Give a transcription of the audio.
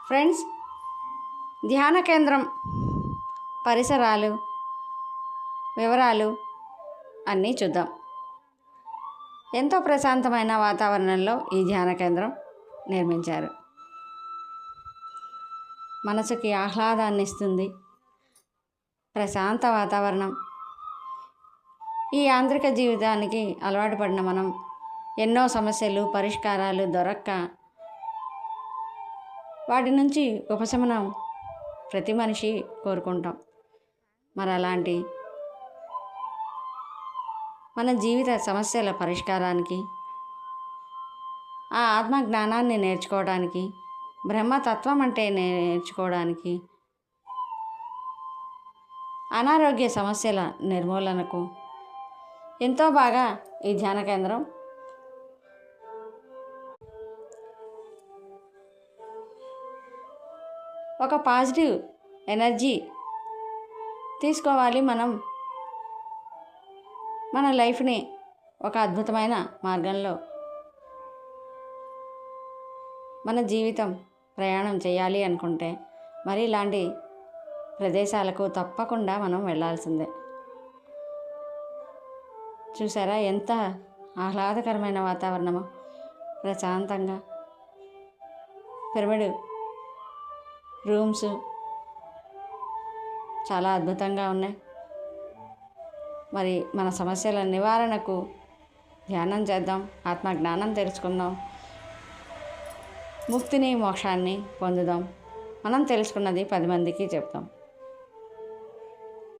Friends, ధ్యాన కేంద్రం పరిసరాలు వివరాలు అన్నీ చూద్దాం. ఎంతో ప్రశాంతమైన వాతావరణంలో ఈ ధ్యాన కేంద్రం నిర్మించారు. మనసుకి ఆహ్లాదాన్ని ఇస్తుంది ప్రశాంత వాతావరణం. ఈ యాంత్రిక జీవితానికి అలవాటు పడిన మనం ఎన్నో సమస్యలు పరిష్కారాలు దొరక్క వాటి నుంచి ఉపశమనం ప్రతి మనిషి కోరుకుంటాం. మరి అలాంటి మన జీవిత సమస్యల పరిష్కారానికి, ఆ ఆత్మ జ్ఞానాన్ని నేర్చుకోవడానికి, బ్రహ్మతత్వం అంటే నేర్చుకోవడానికి, అనారోగ్య సమస్యల నిర్మూలనకు ఎంతో బాగా ఈ ధ్యాన కేంద్రం ఒక పాజిటివ్ ఎనర్జీ తీసుకోవాలి. మనం మన లైఫ్ని ఒక అద్భుతమైన మార్గంలో మన జీవితం ప్రయాణం చేయాలి అనుకుంటే మరి ఇలాంటి ప్రదేశాలకు తప్పకుండా మనం వెళ్ళాల్సిందే. చూసారా ఎంత ఆహ్లాదకరమైన వాతావరణమో, ప్రశాంతంగా పిరమిడ్ రూమ్స్ చాలా అద్భుతంగా ఉన్నాయి. మరి మన సమస్యల నివారణకు ధ్యానం చేద్దాం, ఆత్మజ్ఞానం తెలుసుకుందాం, ముక్తిని మోక్షాన్ని పొందుదాం. మనం తెలుసుకున్నది 10 మందికి చెప్తాం.